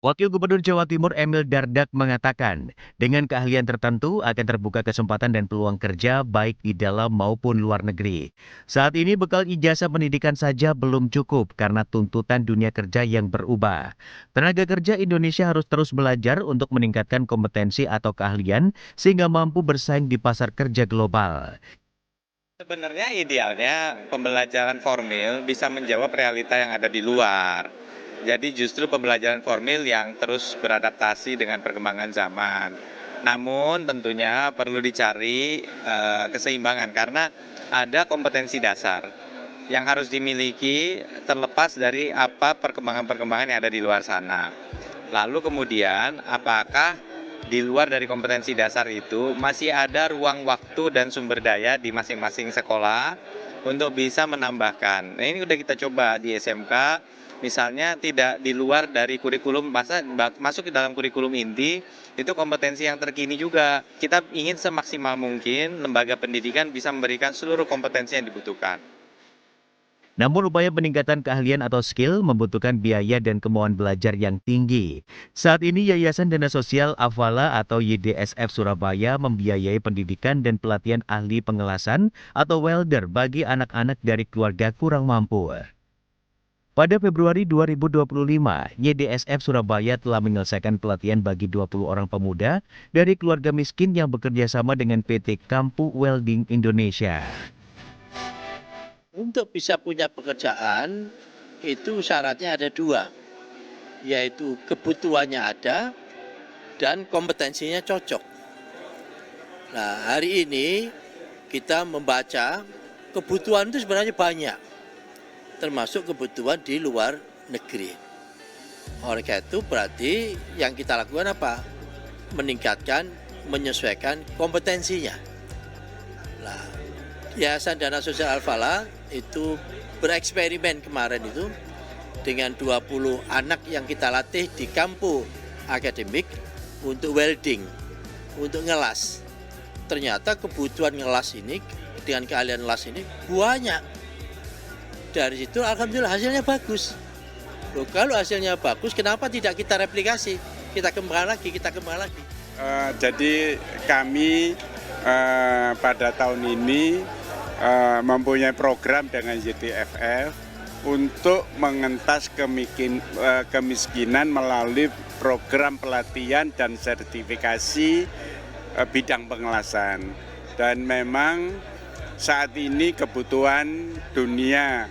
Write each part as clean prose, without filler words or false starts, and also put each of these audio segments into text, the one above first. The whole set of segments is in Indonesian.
Wakil Gubernur Jawa Timur Emil Dardak mengatakan, dengan keahlian tertentu akan terbuka kesempatan dan peluang kerja baik di dalam maupun luar negeri. Saat ini bekal ijazah pendidikan saja belum cukup karena tuntutan dunia kerja yang berubah. Tenaga kerja Indonesia harus terus belajar untuk meningkatkan kompetensi atau keahlian sehingga mampu bersaing di pasar kerja global. Sebenarnya idealnya pembelajaran formil bisa menjawab realita yang ada di luar. Jadi justru pembelajaran formil yang terus beradaptasi dengan perkembangan zaman. Namun tentunya perlu dicari keseimbangan karena ada kompetensi dasar yang harus dimiliki terlepas dari apa perkembangan-perkembangan yang ada di luar sana. Lalu kemudian apakah di luar dari kompetensi dasar itu masih ada ruang waktu dan sumber daya di masing-masing sekolah untuk bisa menambahkan. Nah, ini udah kita coba di SMK, misalnya tidak di luar dari kurikulum, masuk ke dalam kurikulum inti, itu kompetensi yang terkini juga. Kita ingin semaksimal mungkin lembaga pendidikan bisa memberikan seluruh kompetensi yang dibutuhkan. Namun upaya peningkatan keahlian atau skill membutuhkan biaya dan kemauan belajar yang tinggi. Saat ini Yayasan Dana Sosial Afala atau YDSF Surabaya membiayai pendidikan dan pelatihan ahli pengelasan atau welder bagi anak-anak dari keluarga kurang mampu. Pada Februari 2025, YDSF Surabaya telah menyelesaikan pelatihan bagi 20 orang pemuda dari keluarga miskin yang bekerja sama dengan PT Kampu Welding Indonesia. Untuk bisa punya pekerjaan, itu syaratnya ada dua, yaitu kebutuhannya ada dan kompetensinya cocok. Nah, hari ini kita membaca kebutuhan itu sebenarnya banyak, termasuk kebutuhan di luar negeri. Oleh karena itu berarti yang kita lakukan apa? Meningkatkan, menyesuaikan kompetensinya. Nah, Yayasan Dana Sosial Al-Falah itu bereksperimen kemarin itu dengan 20 anak yang kita latih di kampus akademik untuk welding, untuk ngelas. Ternyata kebutuhan ngelas ini dengan keahlian ngelas ini banyak. Dari situ alhamdulillah hasilnya bagus. Loh, kalau hasilnya bagus, kenapa tidak kita replikasi? Kita kembangkan lagi, Jadi kami pada tahun ini mempunyai program dengan YDFF untuk mengentas kemiskinan melalui program pelatihan dan sertifikasi bidang pengelasan. Dan memang saat ini kebutuhan dunia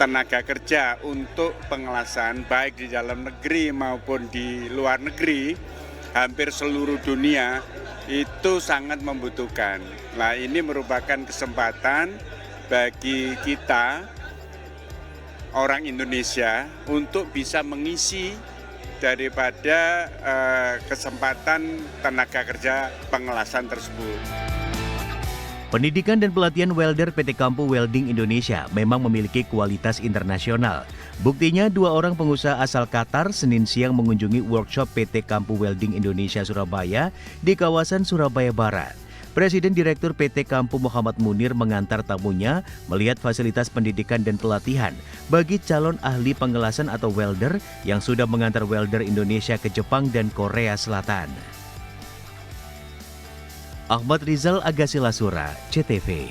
tenaga kerja untuk pengelasan baik di dalam negeri maupun di luar negeri, hampir seluruh dunia itu sangat membutuhkan. Nah, ini merupakan kesempatan bagi kita orang Indonesia untuk bisa mengisi daripada kesempatan tenaga kerja pengelasan tersebut. Pendidikan dan pelatihan welder PT Kampu Welding Indonesia memang memiliki kualitas internasional. Buktinya, 2 orang pengusaha asal Qatar Senin siang mengunjungi workshop PT Kampu Welding Indonesia Surabaya di kawasan Surabaya Barat. Presiden Direktur PT Kampu Muhammad Munir mengantar tamunya melihat fasilitas pendidikan dan pelatihan bagi calon ahli pengelasan atau welder yang sudah mengantar welder Indonesia ke Jepang dan Korea Selatan. Ahmad Rizal Agassi Lasura, CTV.